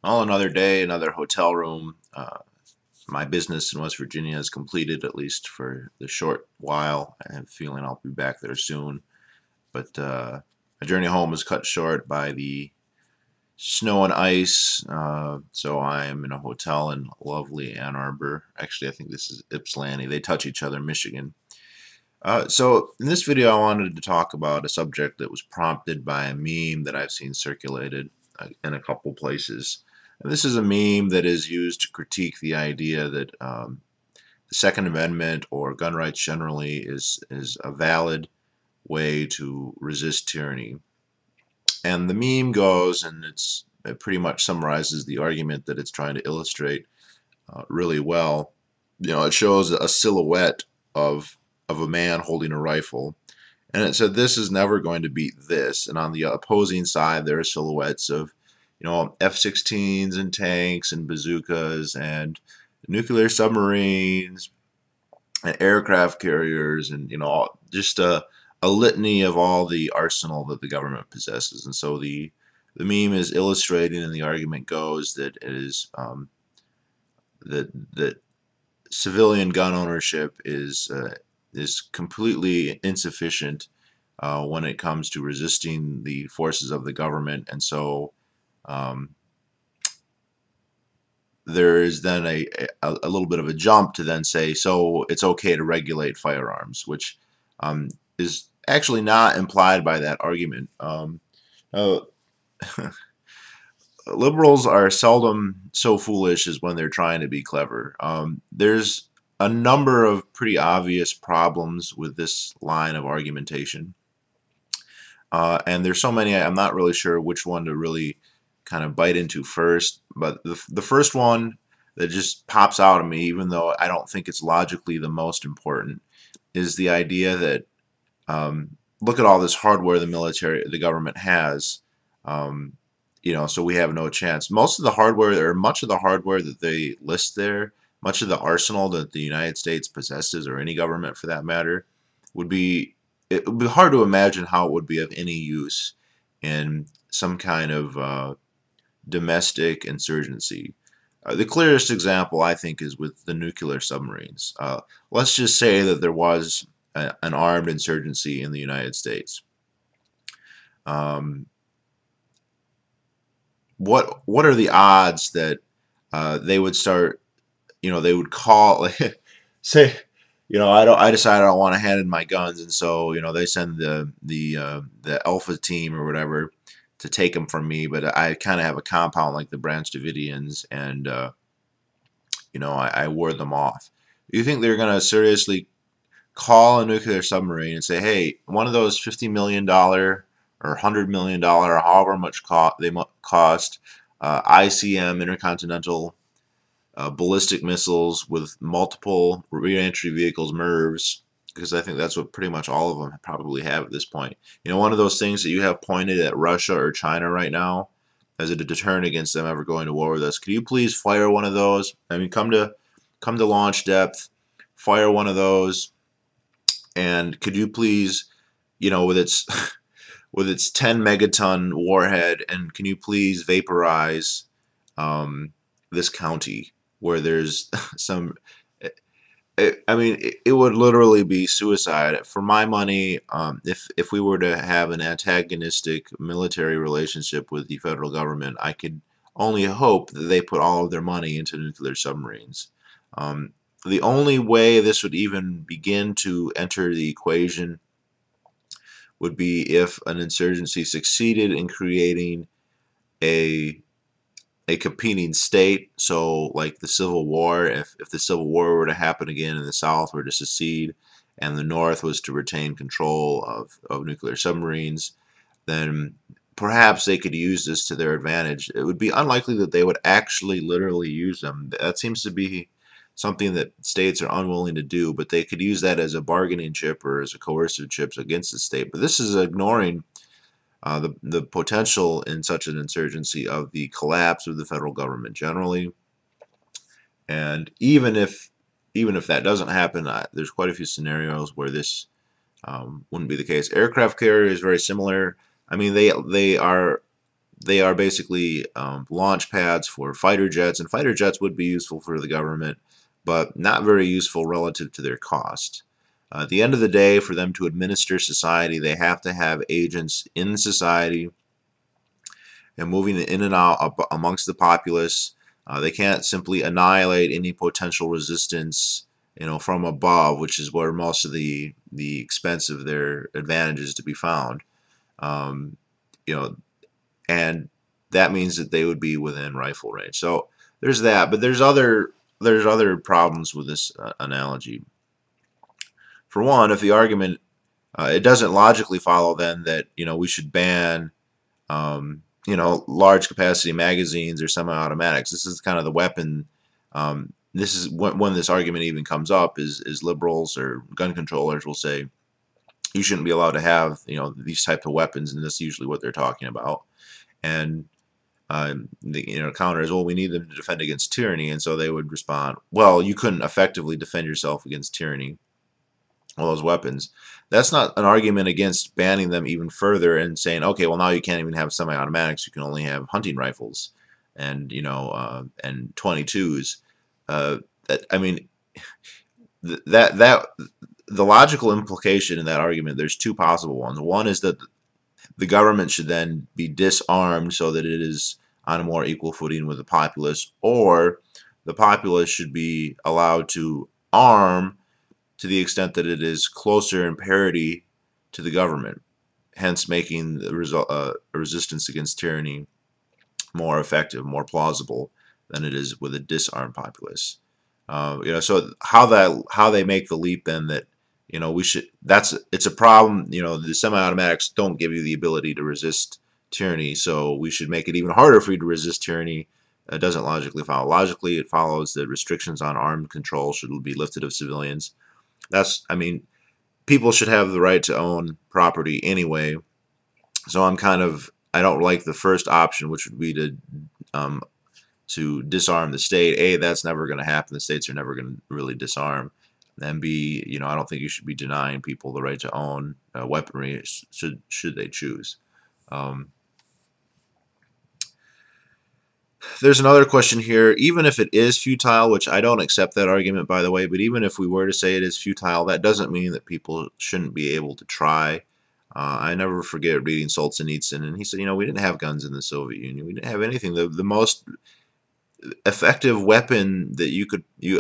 Well, another day, another hotel room. My business in West Virginia is completed, at least for the short while. I have a feeling I'll be back there soon. But my journey home was cut short by the snow and ice. So I am in a hotel in lovely Ann Arbor. Actually, I think this is Ypsilanti. They touch each other, Michigan. So in this video, I wanted to talk about a subject that was prompted by a meme that I've seen circulated in a couple places. And this is a meme that is used to critique the idea that the Second Amendment or gun rights generally is a valid way to resist tyranny. And the meme goes, and it pretty much summarizes the argument that it's trying to illustrate really well. It shows a silhouette of a man holding a rifle, and it said this is never going to beat this. And on the opposing side, there are silhouettes of F-16s and tanks and bazookas and nuclear submarines and aircraft carriers, and just a litany of all the arsenal that the government possesses. And so the meme is illustrating, and the argument goes that it is that civilian gun ownership is completely insufficient when it comes to resisting the forces of the government. And so um, there is then a little bit of a jump to then say, so it's okay to regulate firearms, which is actually not implied by that argument. Uh, Liberals are seldom so foolish as when they're trying to be clever. There's a number of pretty obvious problems with this line of argumentation. And there's so many, I'm not really sure which one to really kind of bite into first. But the first one that just pops out at me, even though I don't think it's logically the most important, is the idea that look at all this hardware the government has. So we have no chance. Most of the hardware, or much of the hardware that they list there, much of the arsenal that the United States possesses, or any government for that matter, it would be hard to imagine how it would be of any use in some kind of domestic insurgency. The clearest example, I think, is with the nuclear submarines. Let's just say that there was an armed insurgency in the United States. What are the odds that they would start? They would call, say, I decide I don't want to hand in my guns, and so they send the Alpha team or whatever to take them from me. But I kind of have a compound like the Branch Davidians, and I ward them off. Do you think they're going to seriously call a nuclear submarine and say, hey, one of those $50 million or $100 million, or however much they cost, ICM, intercontinental ballistic missiles with multiple reentry vehicles, MIRVs, because I think that's what pretty much all of them probably have at this point. One of those things that you have pointed at Russia or China right now as a deterrent against them ever going to war with us. Could you please fire one of those? I mean, come to launch depth, fire one of those, and could you please, with its with its 10 megaton warhead, and can you please vaporize this county where there's some. I mean, it would literally be suicide. For my money, if we were to have an antagonistic military relationship with the federal government, I could only hope that they put all of their money into nuclear submarines. The only way this would even begin to enter the equation would be if an insurgency succeeded in creating a competing state. So like the Civil War, if the Civil War were to happen again and the South were to secede and the North was to retain control of nuclear submarines, then perhaps they could use this to their advantage. It would be unlikely that they would actually literally use them. That seems to be something that states are unwilling to do, but they could use that as a bargaining chip or as a coercive chip against the state. But this is ignoring the potential in such an insurgency of the collapse of the federal government generally. And even if that doesn't happen, there's quite a few scenarios where this wouldn't be the case. Aircraft carrier is very similar. I mean, they are they are basically launch pads for fighter jets, and fighter jets would be useful for the government, but not very useful relative to their cost. At the end of the day, for them to administer society, they have to have agents in society and moving in and out amongst the populace. They can't simply annihilate any potential resistance, from above, which is where most of the expense of their advantage is to be found. Um, you know, and that means that they would be within rifle range. So there's that, but there's other problems with this analogy. For one, if the argument it doesn't logically follow then that we should ban large capacity magazines or semi-automatics. This is kind of the weapon. This is when this argument even comes up is liberals or gun controllers will say you shouldn't be allowed to have these type of weapons, and that's usually what they're talking about. And the counter is, well, we need them to defend against tyranny, and so they would respond, well, you couldn't effectively defend yourself against tyranny. All those weapons. That's not an argument against banning them even further and saying, okay, well, now you can't even have semi-automatics. You can only have hunting rifles and and 22s. I mean, that the logical implication in that argument, there's two possible ones. One is that the government should then be disarmed so that it is on a more equal footing with the populace, or the populace should be allowed to arm to the extent that it is closer in parity to the government, hence making the resistance against tyranny more effective, more plausible than it is with a disarmed populace. So how they make the leap then that it's a problem. The semi-automatics don't give you the ability to resist tyranny, so we should make it even harder for you to resist tyranny. It doesn't logically follow. Logically, it follows that restrictions on armed control should be lifted of civilians. People should have the right to own property anyway. So I don't like the first option, which would be to disarm the state. That's never going to happen. The states are never going to really disarm. And B, I don't think you should be denying people the right to own weaponry should they choose. There's another question here. Even if it is futile, which I don't accept that argument, by the way, but even if we were to say it is futile, that doesn't mean that people shouldn't be able to try. I never forget reading Solzhenitsyn, and he said, we didn't have guns in the Soviet Union. We didn't have anything. The most effective weapon that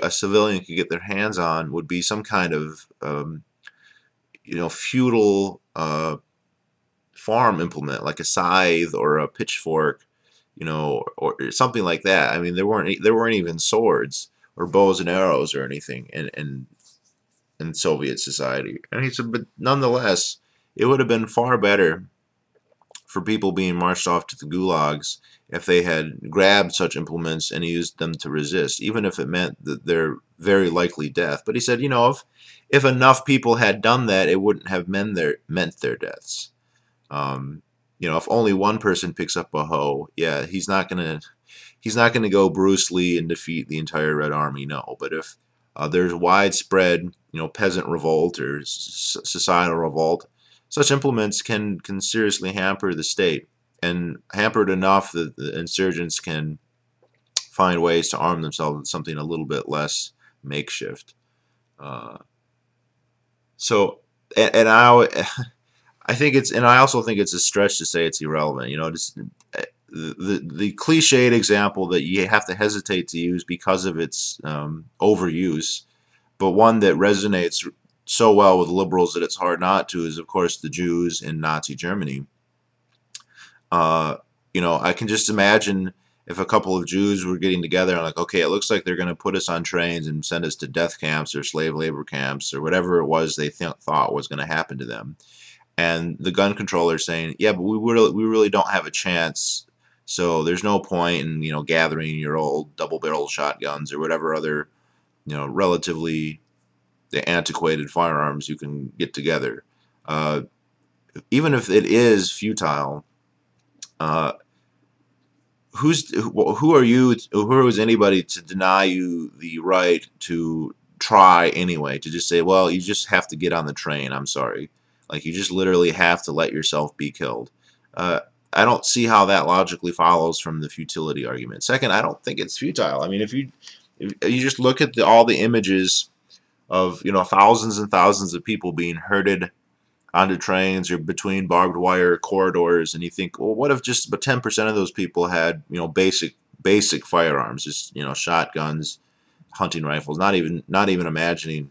a civilian could get their hands on would be some kind of feudal farm implement, like a scythe or a pitchfork, or something like that. There weren't even swords or bows and arrows or anything in Soviet society. And he said, but nonetheless, it would have been far better for people being marched off to the gulags if they had grabbed such implements and used them to resist, even if it meant that their very likely death. But he said, if enough people had done that, it wouldn't have meant their deaths. If only one person picks up a hoe, yeah, he's not gonna go Bruce Lee and defeat the entire Red Army, no. But if there's widespread, peasant revolt or societal revolt, such implements can seriously hamper the state, and hampered enough that the insurgents can find ways to arm themselves with something a little bit less makeshift. I also think it's a stretch to say it's irrelevant. The cliched example that you have to hesitate to use because of its overuse, but one that resonates so well with liberals that it's hard not to, is of course the Jews in Nazi Germany. I can just imagine if a couple of Jews were getting together and like, okay, it looks like they're going to put us on trains and send us to death camps or slave labor camps or whatever it was they thought was going to happen to them. And the gun controller saying, yeah, but we really don't have a chance. So there's no point in, gathering your old double-barrel shotguns or whatever other, relatively antiquated firearms you can get together. Even if it is futile, who is anybody to deny you the right to try anyway, to just say, well, you just have to get on the train, I'm sorry. Like, you just literally have to let yourself be killed. I don't see how that logically follows from the futility argument. Second, I don't think it's futile. I mean, if you just look at all the images of, you know, thousands and thousands of people being herded onto trains or between barbed wire corridors, and you think, well, what if just about 10% of those people had, you know, basic firearms, just, you know, shotguns, hunting rifles, not even imagining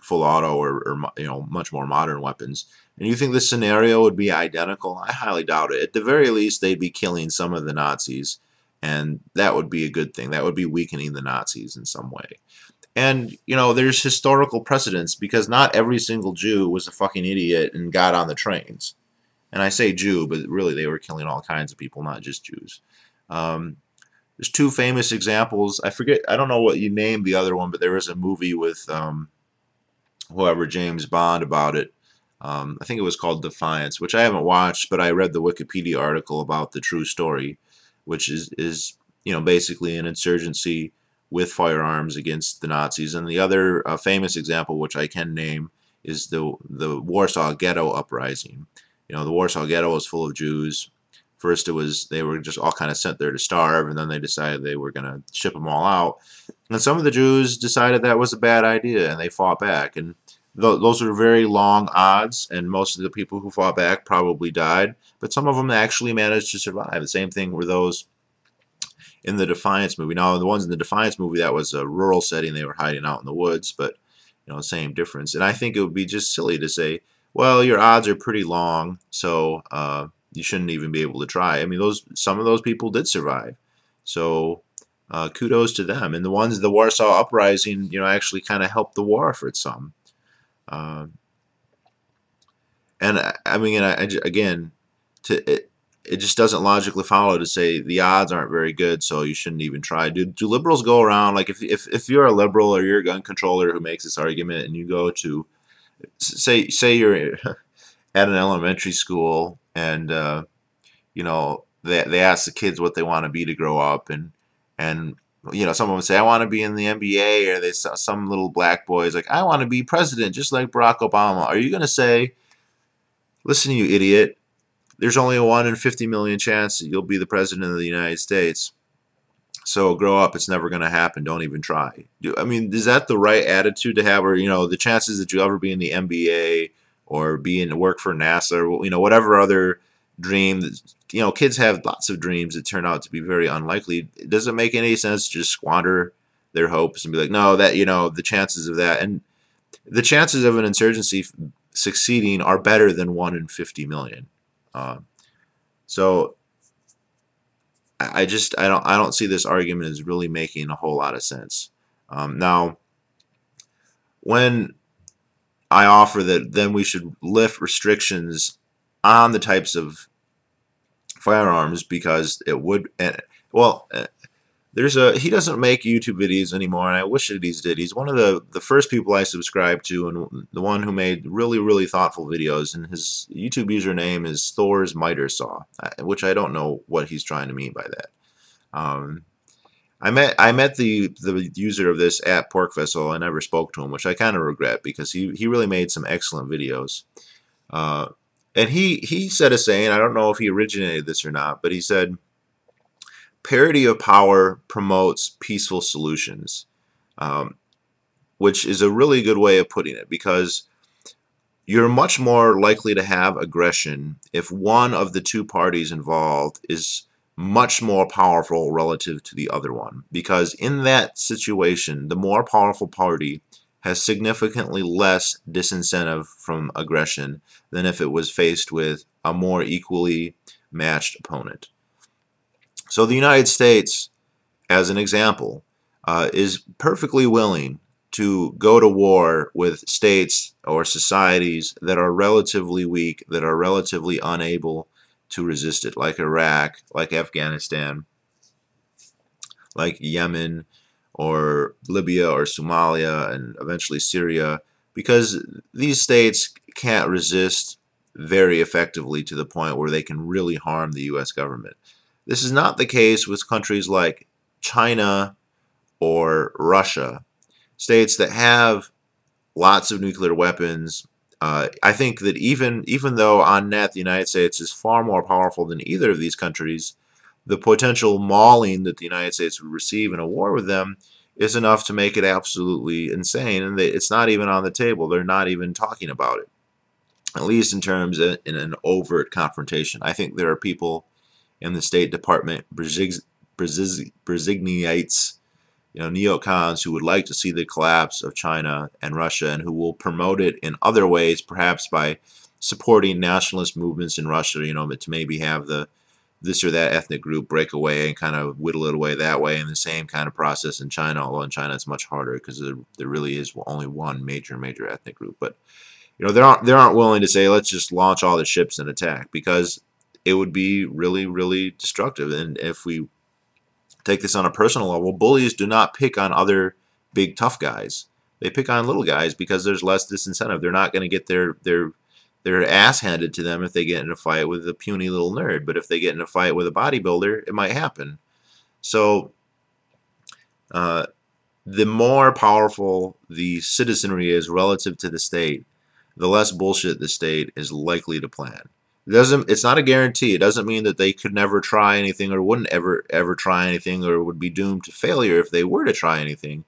full auto or you know, much more modern weapons. And you think this scenario would be identical? I highly doubt it. At the very least, they'd be killing some of the Nazis, and that would be a good thing. That would be weakening the Nazis in some way. And, you know, there's historical precedents, because not every single Jew was a fucking idiot and got on the trains. And I say Jew, but really they were killing all kinds of people, not just Jews. There's two famous examples. I forget, I don't know what you named the other one, but there was a movie with whoever, James Bond, about it. I think it was called Defiance, which I haven't watched, but I read the Wikipedia article about the true story, which is you know, basically an insurgency with firearms against the Nazis. And the other famous example, which I can name, is the Warsaw Ghetto uprising. You know, the Warsaw Ghetto was full of Jews. First, they were just all kind of sent there to starve, and then they decided they were going to ship them all out. And some of the Jews decided that was a bad idea, and they fought back. And those were very long odds, and most of the people who fought back probably died, but some of them actually managed to survive. The same thing were those in the Defiance movie. Now, the ones in the Defiance movie, that was a rural setting. They were hiding out in the woods, but, you know, same difference. And I think it would be just silly to say, well, your odds are pretty long, so you shouldn't even be able to try. I mean, some of those people did survive. So kudos to them. And the Warsaw Uprising, you know, actually kind of helped the war for some. And I mean, again, it just doesn't logically follow to say the odds aren't very good, so you shouldn't even try. Do liberals go around, like, if you're a liberal or you're a gun controller who makes this argument, and you go to, say you're at an elementary school, and you know, they ask the kids what they want to be to grow up, and you know, some of them say, I want to be in the NBA, or some little black boys like, I want to be president just like Barack Obama. Are you going to say, listen, you idiot, there's only a 1 in 50 million chance that you'll be the president of the United States, so grow up, it's never going to happen, don't even try? I mean, is that the right attitude to have? Or, you know, the chances that you'll ever be in the NBA or work for NASA, or, you know, whatever other dream that, you know, kids have lots of dreams that turn out to be very unlikely. It doesn't make any sense to just squander their hopes and be like, no, that, you know, the chances of that, and the chances of an insurgency succeeding are better than 1 in 50 million. So I don't see this argument as really making a whole lot of sense. Now, when I offer that then we should lift restrictions on the types of firearms, because it would, well, he doesn't make YouTube videos anymore, and I wish that he did. He's one of the first people I subscribed to, and the one who made really, really thoughtful videos, and his YouTube username is Thor's Miter Saw, which I don't know what he's trying to mean by that. I met the user of this at Pork Vessel. I never spoke to him, which I kind of regret, because he really made some excellent videos. And he said a saying, I don't know if he originated this or not, but he said, parity of power promotes peaceful solutions, which is a really good way of putting it, because you're much more likely to have aggression if one of the two parties involved is much more powerful relative to the other one, because in that situation, the more powerful party has significantly less disincentive from aggression than if it was faced with a more equally matched opponent. So the United States, as an example, is perfectly willing to go to war with states or societies that are relatively weak, that are relatively unable to resist it, like Iraq, like Afghanistan, like Yemen, or Libya, or Somalia, and eventually Syria, because these states can't resist very effectively to the point where they can really harm the U.S. government. This is not the case with countries like China or Russia, states that have lots of nuclear weapons, I think that even though on net the United States is far more powerful than either of these countries, the potential mauling that the United States would receive in a war with them is enough to make it absolutely insane, and it's not even on the table. They're not even talking about it, at least in terms of in an overt confrontation. I think there are people in the State Department, Brzezinyites, neocons who would like to see the collapse of China and Russia, and who will promote it in other ways, perhaps by supporting nationalist movements in Russia, to maybe have this or that ethnic group break away and kind of whittle it away that way, in the same kind of process in China, although in China it's much harder because there really is only one major ethnic group. But they aren't willing to say, let's just launch all the ships and attack, because it would be really destructive. And if we take this on a personal level, bullies do not pick on other big tough guys. They pick on little guys because there's less disincentive. They're not going to get their ass handed to them if they get in a fight with a puny little nerd. But if they get in a fight with a bodybuilder, it might happen. So the more powerful the citizenry is relative to the state, the less bullshit the state is likely to plan. It's not a guarantee. It doesn't mean that they could never try anything, or wouldn't ever try anything, or would be doomed to failure if they were to try anything.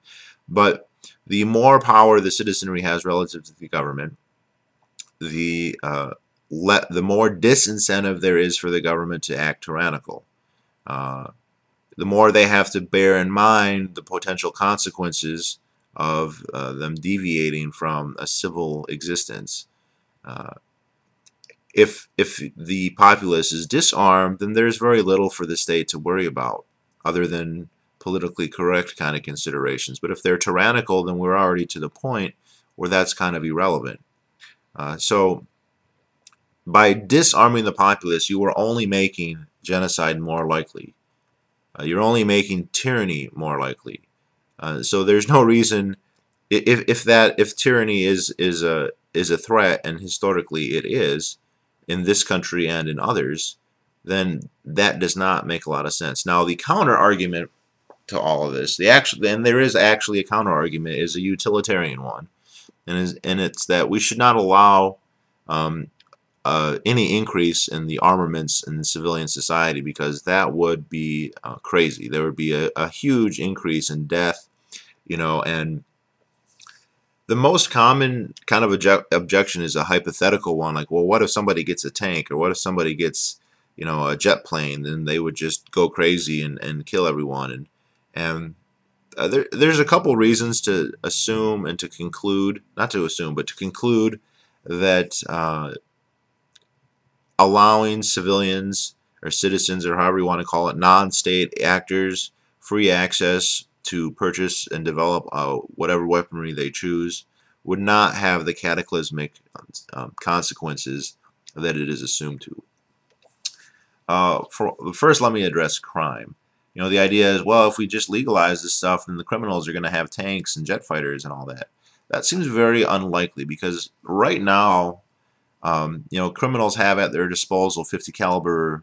But the more power the citizenry has relative to the government, the more disincentive there is for the government to act tyrannical. The more they have to bear in mind the potential consequences of them deviating from a civil existence. If the populace is disarmed, then there's very little for the state to worry about, other than politically correct kind of considerations. But if they're tyrannical, then we're already to the point where that's kind of irrelevant. So by disarming the populace, you are only making genocide more likely. You're only making tyranny more likely. So there's no reason, if tyranny is a threat, and historically it is, in this country and in others, then that does not make a lot of sense. Now, the counter argument to all of this, and there is actually a counter argument, is a utilitarian one, and it's that we should not allow any increase in the armaments in civilian society, because that would be crazy. There would be a huge increase in death, and the most common kind of objection is a hypothetical one, like, well, what if somebody gets a tank, or what if somebody gets, a jet plane? Then they would just go crazy and kill everyone. And there's a couple reasons to assume and to conclude, not to assume, but to conclude that allowing civilians or citizens, or however you want to call it, non-state actors, free access to purchase and develop whatever weaponry they choose would not have the cataclysmic consequences that it is assumed to. First, let me address crime. The idea is, well, if we just legalize this stuff, then the criminals are going to have tanks and jet fighters and all that. That seems very unlikely, because right now, criminals have at their disposal 50 caliber,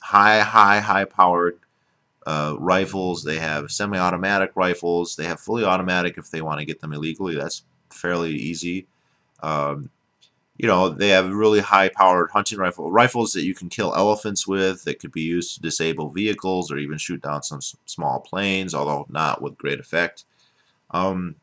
high powered rifles. They have semi-automatic rifles. They have fully automatic if they want to get them illegally. That's fairly easy. They have really high-powered hunting rifles that you can kill elephants with, that could be used to disable vehicles or even shoot down some small planes, although not with great effect. And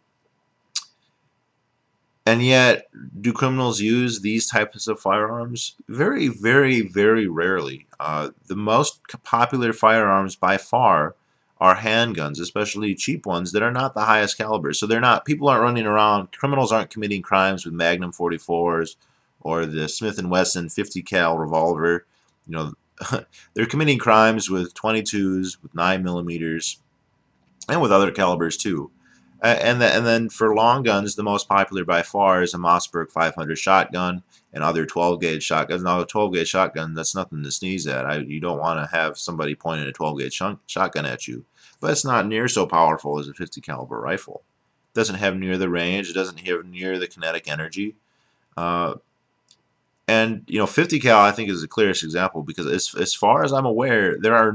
yet, do criminals use these types of firearms? Very rarely. The most popular firearms by far are handguns, especially cheap ones that are not the highest caliber. So people aren't running around, criminals aren't committing crimes with Magnum 44s or the Smith & Wesson 50 cal revolver. They're committing crimes with 22s, with 9mm, and with other calibers too. And then for long guns, the most popular by far is a Mossberg 500 shotgun and other 12-gauge shotguns. Now, a 12-gauge shotgun, that's nothing to sneeze at. You don't want to have somebody pointing a 12-gauge shotgun at you. But it's not near so powerful as a 50 caliber rifle. It doesn't have near the range. It doesn't have near the kinetic energy. And 50 cal, I think, is the clearest example, because as far as I'm aware, there are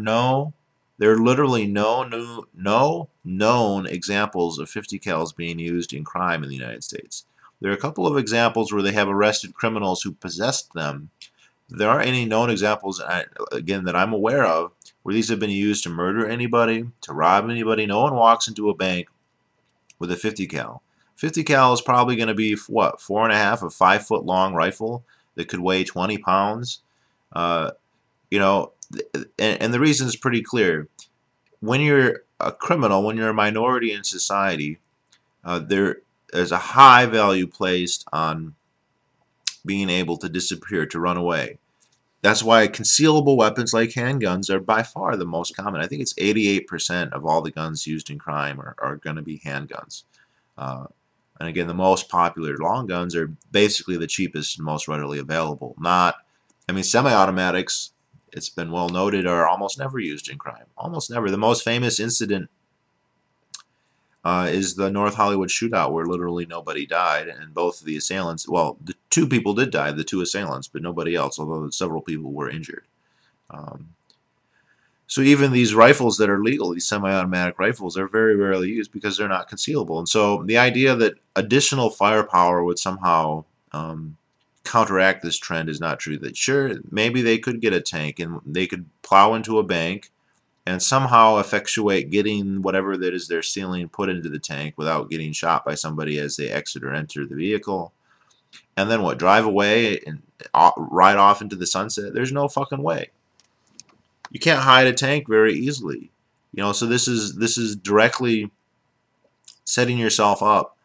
literally no known examples of 50 cals being used in crime in the United States. There are a couple of examples where they have arrested criminals who possessed them. There aren't any known examples, again, that I'm aware of, where these have been used to murder anybody, to rob anybody. No one walks into a bank with a 50 cal. 50 cal is probably going to be, what, 4.5 or 5 foot long rifle that could weigh 20 pounds. You know, and the reason is pretty clear. When you're a criminal, when you're a minority in society, there's a high value placed on being able to disappear, to run away. That's why concealable weapons like handguns are by far the most common. I think it's 88% of all the guns used in crime are going to be handguns. And again, the most popular long guns are basically the cheapest and most readily available. I mean, semi-automatics, it's been well noted, are almost never used in crime. Almost never. The most famous incident is the North Hollywood shootout, where literally nobody died, and both of the assailants, well, the 2 people did die, the 2 assailants, but nobody else, although several people were injured. So even these rifles that are legal, these semi-automatic rifles, are very rarely used because they're not concealable. And so the idea that additional firepower would somehow counteract this trend is not true. That sure, maybe they could get a tank and they could plow into a bank and somehow effectuate getting whatever that is they're stealing put into the tank without getting shot by somebody as they exit or enter the vehicle. And then what, drive away and ride off into the sunset? There's no fucking way. You can't hide a tank very easily. You know, so this is directly setting yourself up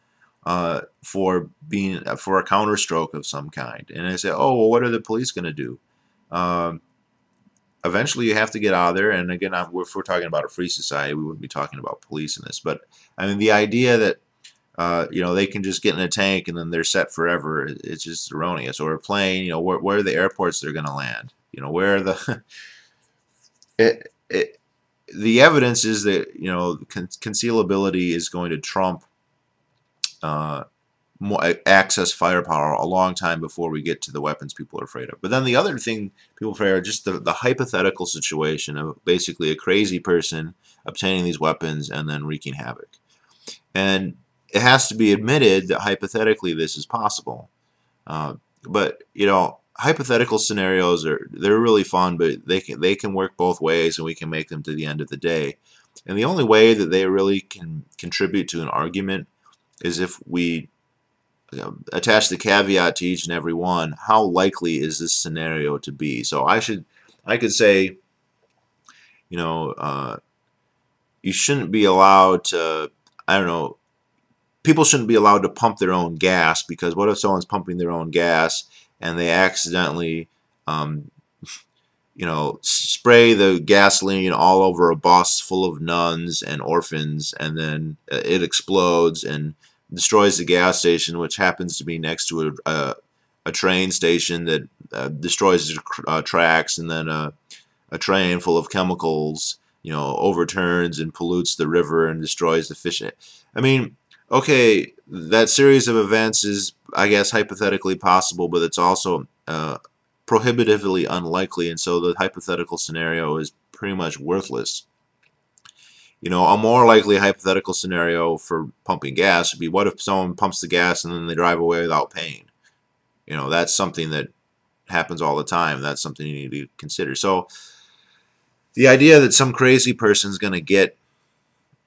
for a counterstroke of some kind. And I say, oh, well, what are the police going to do? Eventually, you have to get out of there. And again, if we're talking about a free society, we wouldn't be talking about police in this. But I mean, the idea that you know, they can just get in a tank and then they're set forever, it's just erroneous. Or a plane, you know, where are the airports they're going to land? You know, where are the the evidence is that, you know, concealability is going to trump access firepower a long time before we get to the weapons people are afraid of. But then the other thing people are afraid of, just the hypothetical situation of basically a crazy person obtaining these weapons and then wreaking havoc. And it has to be admitted that hypothetically this is possible. But, you know, hypothetical scenarios they're really fun, but they can work both ways, and we can make them to the end of the day. And the only way that they really can contribute to an argument is if we attach the caveat to each and every one. How likely is this scenario to be? So I could say, you know, you shouldn't be allowed to, I don't know, people shouldn't be allowed to pump their own gas, because what if someone's pumping their own gas and they accidentally, you know, spray the gasoline all over a bus full of nuns and orphans, and then it explodes and destroys the gas station, which happens to be next to a train station that destroys the tracks, and then a train full of chemicals, you know, overturns and pollutes the river and destroys the fish. I mean, okay, that series of events is, I guess, hypothetically possible, but it's also prohibitively unlikely, and so the hypothetical scenario is pretty much worthless. You know, a more likely hypothetical scenario for pumping gas would be, what if someone pumps the gas and then they drive away without paying? You know, that's something that happens all the time. That's something you need to consider. So the idea that some crazy person's going to get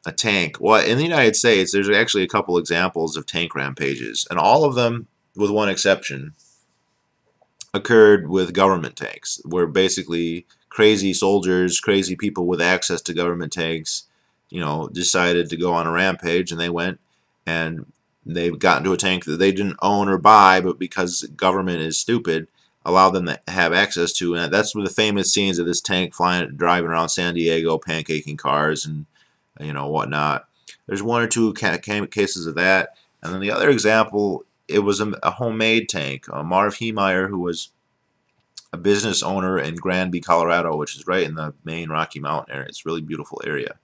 a tank, well, in the United States, there's actually a couple examples of tank rampages, and all of them, with one exception, occurred with government tanks, where basically crazy soldiers, crazy people with access to government tanks, you know, decided to go on a rampage, and they went and they got into a tank that they didn't own or buy, but because the government is stupid, allowed them to have access to. And that's one of the famous scenes of this tank driving around San Diego, pancaking cars and, you know, whatnot. There's one or two cases of that. And then the other example, it was a homemade tank. Marv Heemeyer, who was a business owner in Granby, Colorado, which is right in the main Rocky Mountain area. It's a really beautiful area.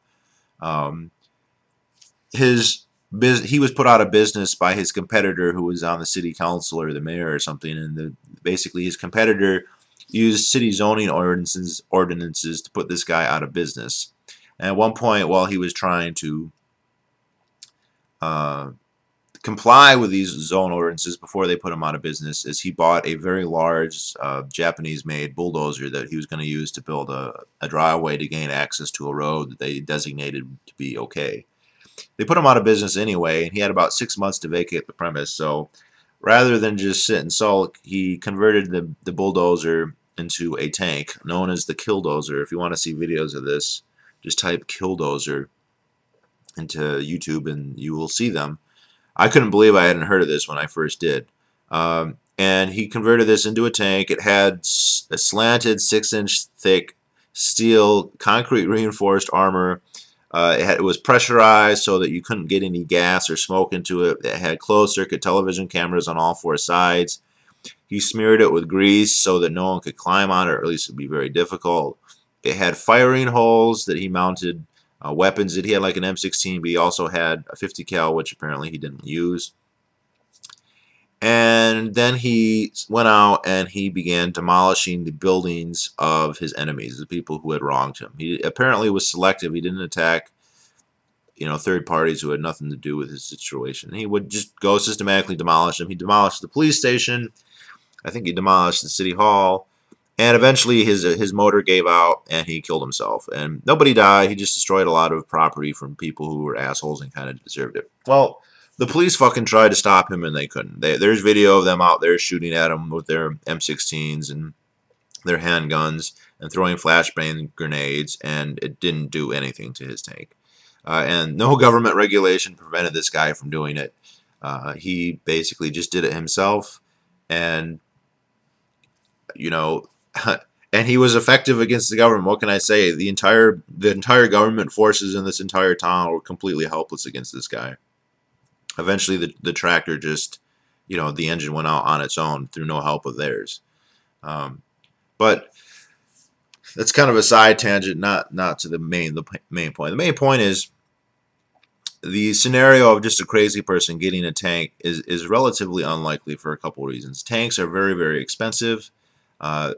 He was put out of business by his competitor, who was on the city council or the mayor or something, and basically his competitor used city zoning ordinances to put this guy out of business. And at one point, while he was trying to comply with these zone ordinances before they put him out of business is he bought a very large Japanese-made bulldozer that he was going to use to build a driveway to gain access to a road that they designated to be okay. They put him out of business anyway, and he had about 6 months to vacate the premise. So rather than just sit and sulk, he converted the bulldozer into a tank known as the Kildozer. If you want to see videos of this, just type Kildozer into YouTube and you will see them. I couldn't believe I hadn't heard of this when I first did. And he converted this into a tank. It had a slanted 6-inch thick steel concrete reinforced armor. It was pressurized so that you couldn't get any gas or smoke into it. It had closed circuit television cameras on all 4 sides. He smeared it with grease so that no one could climb on it, or at least it would be very difficult. It had firing holes that he mounted weapons that he had, like an M16, but he also had a 50 cal, which apparently he didn't use. And then he went out and he began demolishing the buildings of his enemies, the people who had wronged him. He apparently was selective. He didn't attack, third parties who had nothing to do with his situation. He would just go systematically demolish them. He demolished the police station. I think he demolished the city hall. And eventually his motor gave out and he killed himself. And nobody died. He just destroyed a lot of property from people who were assholes and kind of deserved it. Well, the police fucking tried to stop him and they couldn't. There's video of them out there shooting at him with their M16s and their handguns and throwing flashbang grenades, and it didn't do anything to his tank. And no government regulation prevented this guy from doing it. He basically just did it himself, and and he was effective against the government. What can I say? The entire government forces in this entire town were completely helpless against this guy. Eventually, the tractor just, the engine went out on its own through no help of theirs. But that's kind of a side tangent, not to the main point. The main point is the scenario of just a crazy person getting a tank is relatively unlikely for a couple reasons. Tanks are very, very expensive.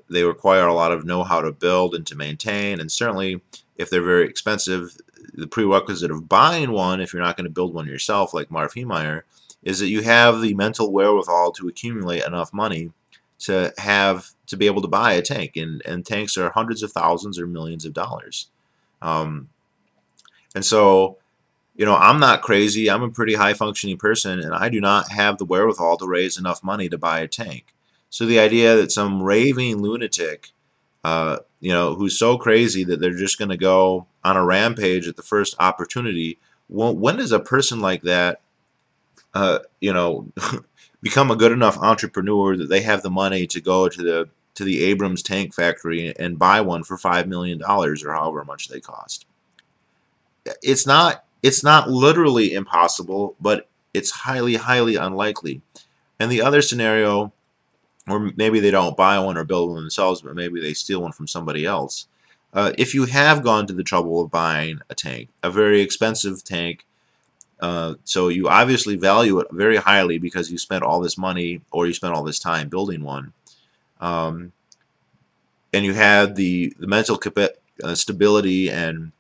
They require a lot of know-how to build and to maintain, and certainly if they're very expensive, the prerequisite of buying one, if you're not going to build one yourself like Marv Heemeyer, is that you have the mental wherewithal to accumulate enough money to be able to buy a tank, and tanks are hundreds of thousands or millions of dollars. And so, I'm not crazy. I'm a pretty high-functioning person, and I do not have the wherewithal to raise enough money to buy a tank. So the idea that some raving lunatic, who's so crazy that they're just going to go on a rampage at the first opportunity, when does a person like that, become a good enough entrepreneur that they have the money to go to the Abrams tank factory and buy one for $5 million or however much they cost? It's not literally impossible, but it's highly, highly unlikely. And the other scenario, or maybe they don't buy one or build one themselves, but maybe they steal one from somebody else. If you have gone to the trouble of buying a tank, a very expensive tank, so you obviously value it very highly because you spent all this money or you spent all this time building one, and you had the mental stability and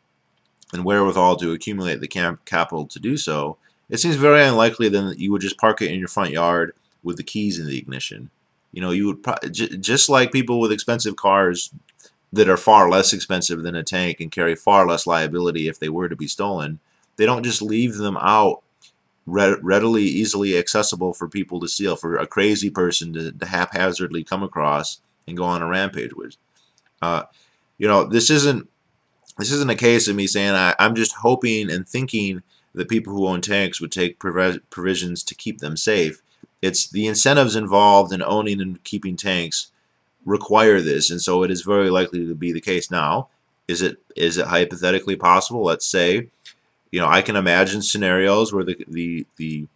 wherewithal to accumulate the capital to do so, it seems very unlikely then that you would just park it in your front yard with the keys in the ignition. You would just like people with expensive cars that are far less expensive than a tank and carry far less liability if they were to be stolen. They don't just leave them out readily, easily accessible for people to steal, for a crazy person to haphazardly come across and go on a rampage with. This isn't a case of me saying I'm just hoping and thinking that people who own tanks would take provisions to keep them safe. It's the incentives involved in owning and keeping tanks require this, and so it is very likely to be the case. Now, is it hypothetically possible? Let's say, I can imagine scenarios where the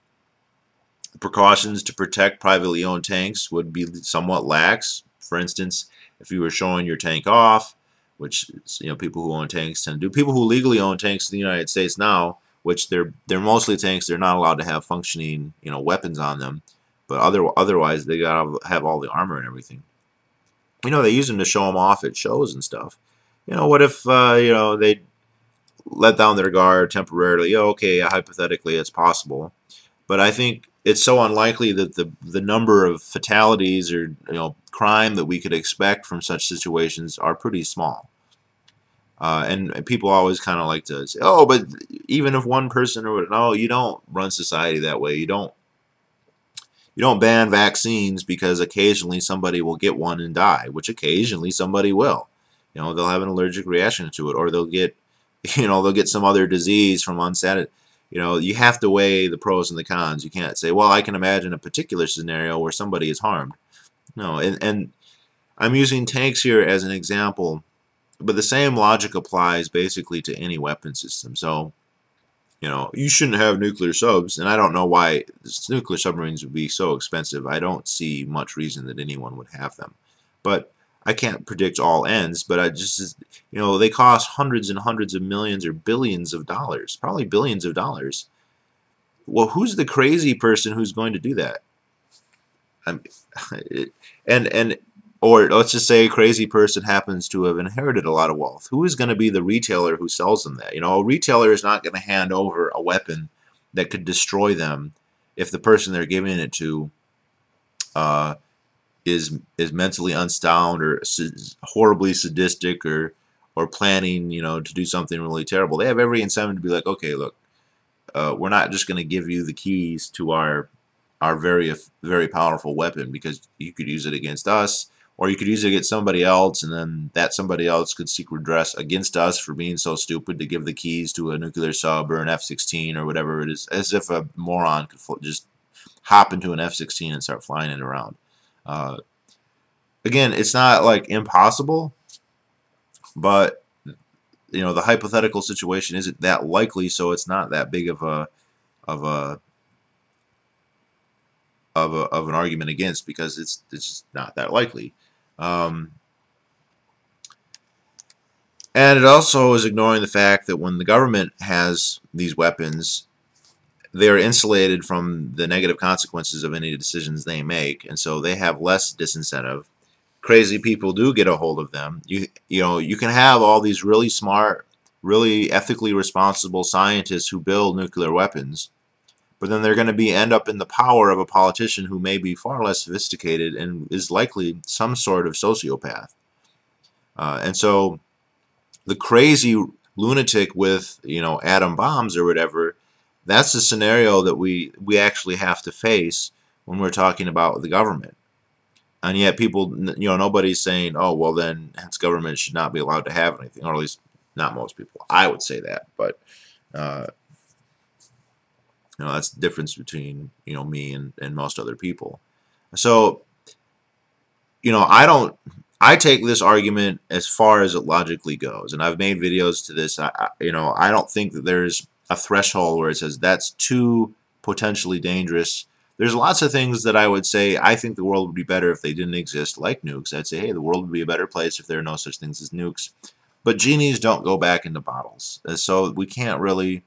precautions to protect privately owned tanks would be somewhat lax. For instance, if you were showing your tank off, which people who own tanks tend to do. People who legally own tanks in the United States now, which they're mostly tanks, they're not allowed to have functioning weapons on them, but otherwise they gotta have all the armor and everything. They use them to show them off at shows and stuff. What if they let down their guard temporarily? Okay, hypothetically it's possible, But I think it's so unlikely that the number of fatalities or crime that we could expect from such situations are pretty small. And people always kind of like to say, oh, but even if one person or no, you don't run society that way. You don't ban vaccines because occasionally somebody will get one and die, which occasionally somebody will. They'll have an allergic reaction to it, or they'll get, they'll get some other disease from unsanitary. You have to weigh the pros and the cons. You can't say, well, I can imagine a particular scenario where somebody is harmed. No, and I'm using tanks here as an example, but the same logic applies basically to any weapon system. So, you shouldn't have nuclear subs, and I don't know why nuclear submarines would be so expensive. I don't see much reason that anyone would have them. But I can't predict all ends, but I just, they cost hundreds and hundreds of millions or billions of dollars, probably billions of dollars. Well, who's the crazy person who's going to do that? Or let's just say a crazy person happens to have inherited a lot of wealth. Who is going to be the retailer who sells them that? A retailer is not going to hand over a weapon that could destroy them if the person they're giving it to is mentally unsound or horribly sadistic or planning, to do something really terrible. They have every incentive to be like, okay, look, we're not just going to give you the keys to our very, very powerful weapon because you could use it against us, or you could use it against somebody else, and then that somebody else could seek redress against us for being so stupid to give the keys to a nuclear sub or an F-16 or whatever it is, as if a moron could just hop into an F-16 and start flying it around. Again, it's not like impossible, but the hypothetical situation isn't that likely, so it's not that big of an argument against, because it's just not that likely. And it also is ignoring the fact that when the government has these weapons, they're insulated from the negative consequences of any decisions they make, and so they have less disincentive. Crazy people do get a hold of them. You can have all these really smart, really ethically responsible scientists who build nuclear weapons, but then they're going to end up in the power of a politician who may be far less sophisticated and is likely some sort of sociopath. And so the crazy lunatic with atom bombs or whatever, that's the scenario that we actually have to face when we're talking about the government. And yet people, nobody's saying, oh, well then hence government should not be allowed to have anything, or at least not most people. I would say that, but that's the difference between me and most other people. So I take this argument as far as it logically goes, and I've made videos to this. I don't think that there's a threshold where it says that's too potentially dangerous. There's lots of things that I would say I think the world would be better if they didn't exist, like nukes. I'd say, hey, the world would be a better place if there are no such things as nukes. But genies don't go back into bottles, so we can't really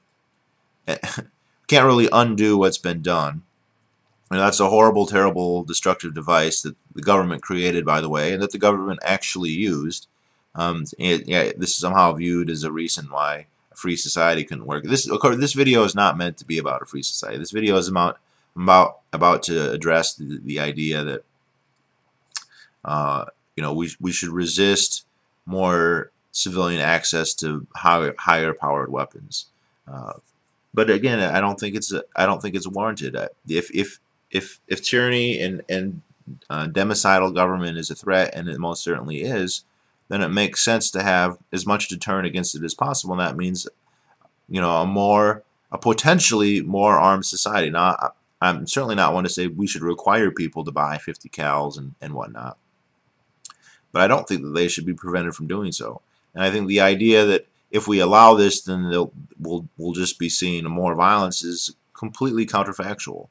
undo what's been done. And that's a horrible, terrible, destructive device that the government created, by the way, and that the government actually used. This is somehow viewed as a reason why a free society couldn't work. This video is not meant to be about a free society. This video is about to address the idea that we should resist more civilian access to higher powered weapons. But again, I don't think it's warranted. If tyranny and democidal government is a threat, and it most certainly is, then it makes sense to have as much deterrent against it as possible. And that means, a potentially more armed society. Now, I'm certainly not one to say we should require people to buy 50 cals and whatnot, but I don't think that they should be prevented from doing so. And I think the idea that if we allow this, then we'll just be seeing more violence is completely counterfactual.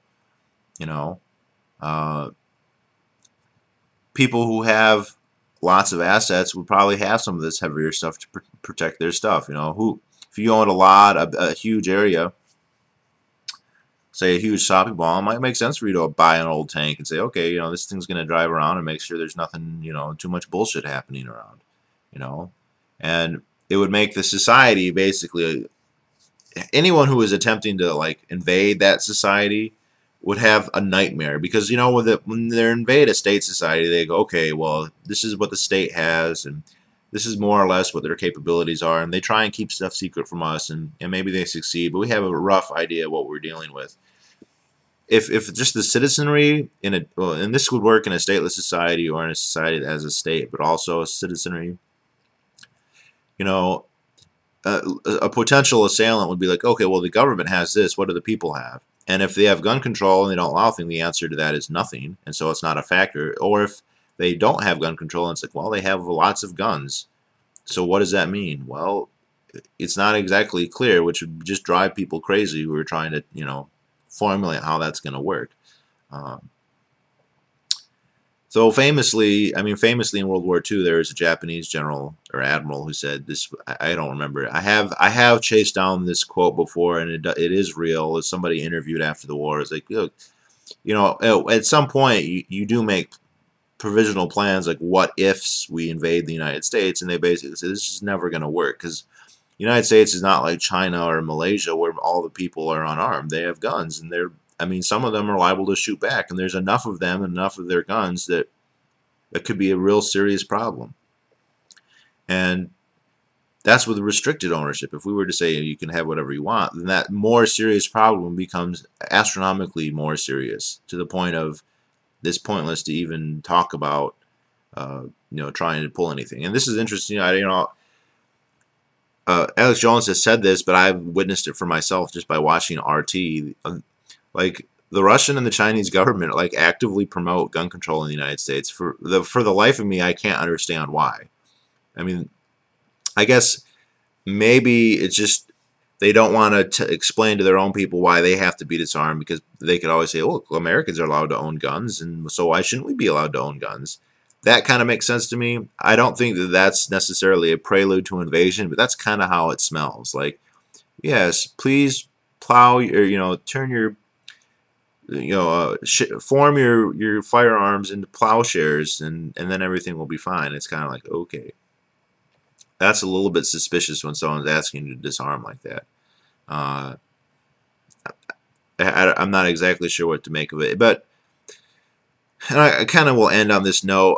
People who have lots of assets would probably have some of this heavier stuff to protect their stuff. If you own a huge area, say a huge shopping mall, it might make sense for you to buy an old tank and say, okay, this thing's going to drive around and make sure there's nothing, too much bullshit happening around, and it would make the society basically anyone who is attempting to like invade that society would have a nightmare, because you know when they invade a state society, they go, okay, well, this is what the state has, and this is more or less what their capabilities are, and they try and keep stuff secret from us, and maybe they succeed, but we have a rough idea of what we're dealing with. If just the citizenry in a, well, and this would work in a stateless society or in a society that has a state but also a citizenry, you know, a potential assailant would be like, okay, well, the government has this, what do the people have? And if they have gun control and they don't allow things, the answer to that is nothing, and so it's not a factor. Or if they don't have gun control, and it's like, well, they have lots of guns, so what does that mean? Well, it's not exactly clear, which would just drive people crazy who are trying to, you know, formulate how that's going to work. So famously in World War II, there was a Japanese general or admiral who said this. I don't remember. I have chased down this quote before, and it is real. As somebody interviewed after the war, it's like, look, you know, at some point you do make provisional plans, like what ifs we invade the United States, and they basically say this is never going to work, because the United States is not like China or Malaysia where all the people are unarmed. They have guns, and some of them are liable to shoot back, and there's enough of them and enough of their guns that could be a real serious problem. And that's with restricted ownership. If we were to say you can have whatever you want, then that more serious problem becomes astronomically more serious, to the point of it's pointless to even talk about, you know, trying to pull anything. And this is interesting. Alex Jones has said this, but I've witnessed it for myself just by watching RT. Like, the Russian and the Chinese government like actively promote gun control in the United States. For the life of me, I can't understand why. I mean, I guess maybe it's just they don't want to explain to their own people why they have to be disarmed, because they could always say, oh, Americans are allowed to own guns, and so why shouldn't we be allowed to own guns? That kind of makes sense to me. I don't think that that's necessarily a prelude to invasion, but that's kind of how it smells. Like, yes, please plow, or, you know, turn your, you know, form your firearms into plowshares, and then everything will be fine. It's kind of like, okay. That's a little bit suspicious when someone's asking you to disarm like that. I'm not exactly sure what to make of it, but I kind of will end on this note.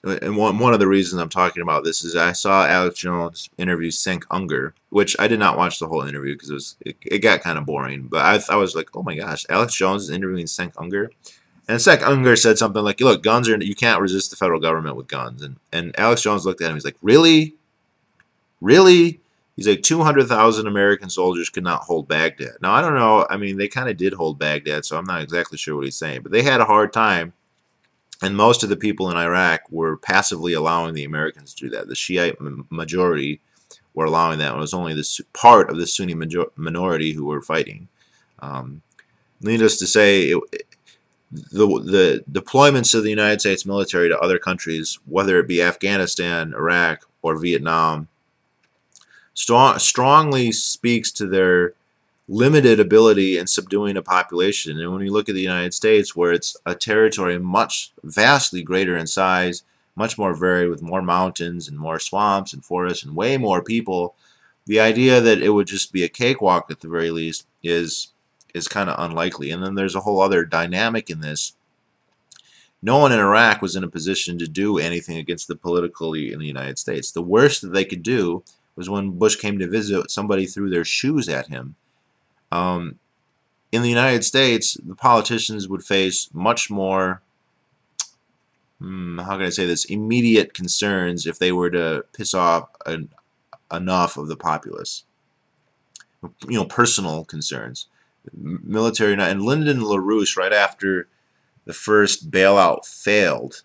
And one of the reasons I'm talking about this is I saw Alex Jones interview Cenk Unger, which I did not watch the whole interview because it got kind of boring. But I was like, oh my gosh, Alex Jones is interviewing Cenk Unger. And Cenk Unger said something like, look, you can't resist the federal government with guns. And Alex Jones looked at him, he's like, really? Really? He's like, 200,000 American soldiers could not hold Baghdad. Now, I don't know. I mean, they kind of did hold Baghdad, so I'm not exactly sure what he's saying. But they had a hard time, and most of the people in Iraq were passively allowing the Americans to do that. The Shiite majority were allowing that. It was only this part of the Sunni minority who were fighting. Needless to say, the deployments of the United States military to other countries, whether it be Afghanistan, Iraq, or Vietnam, strongly speaks to their limited ability in subduing a population. And when you look at the United States, where it's a territory vastly greater in size, much more varied, with more mountains and more swamps and forests and way more people, the idea that it would just be a cakewalk at the very least is kind of unlikely. And then there's a whole other dynamic in this. No one in Iraq was in a position to do anything against the political elite in the United States. The worst that they could do was when Bush came to visit, somebody threw their shoes at him. In the United States, the politicians would face much more, how can I say this, immediate concerns if they were to piss off enough of the populace. You know, personal concerns. Military, and Lyndon LaRouche, right after the first bailout failed,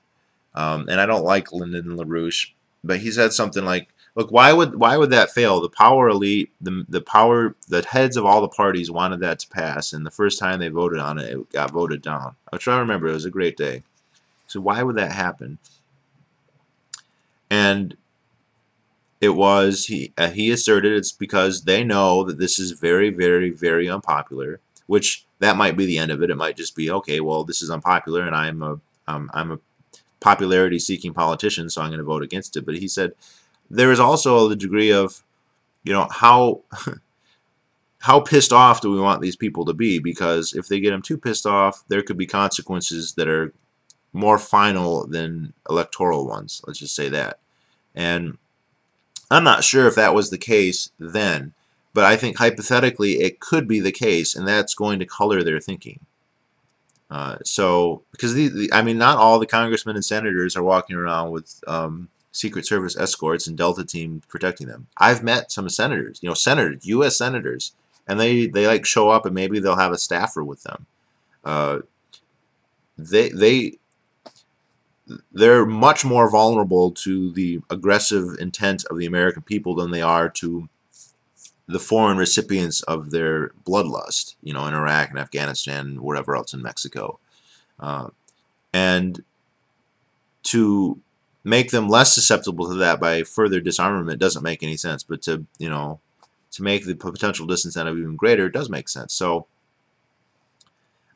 and I don't like Lyndon LaRouche, but he said something like, look, why would that fail? The power elite, the heads of all the parties wanted that to pass, and the first time they voted on it, it got voted down. I'm trying to remember. It was a great day. So why would that happen? And it was, he asserted, it's because they know that this is very, very, very unpopular. Which that might be the end of it. It might just be, okay, well, this is unpopular, and I'm a popularity-seeking politician, so I'm going to vote against it. But he said, there is also the degree of, you know, how how pissed off do we want these people to be? Because if they get them too pissed off, there could be consequences that are more final than electoral ones. Let's just say that. And I'm not sure if that was the case then, but I think hypothetically it could be the case, and that's going to color their thinking. Because I mean, not all the congressmen and senators are walking around with Secret Service escorts and Delta team protecting them. I've met some senators, senators, U.S. senators, and they like show up and maybe they'll have a staffer with them. They're much more vulnerable to the aggressive intent of the American people than they are to the foreign recipients of their bloodlust, in Iraq and Afghanistan and wherever else in Mexico. And to make them less susceptible to that by further disarmament doesn't make any sense. But to make the potential disincentive even greater does make sense. So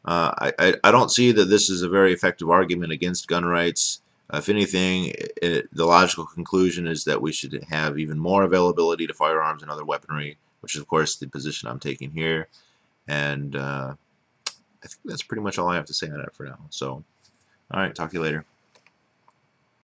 I don't see that this is a very effective argument against gun rights. If anything, the logical conclusion is that we should have even more availability to firearms and other weaponry, which is, of course, the position I'm taking here. And I think that's pretty much all I have to say on it for now. So, all right, talk to you later.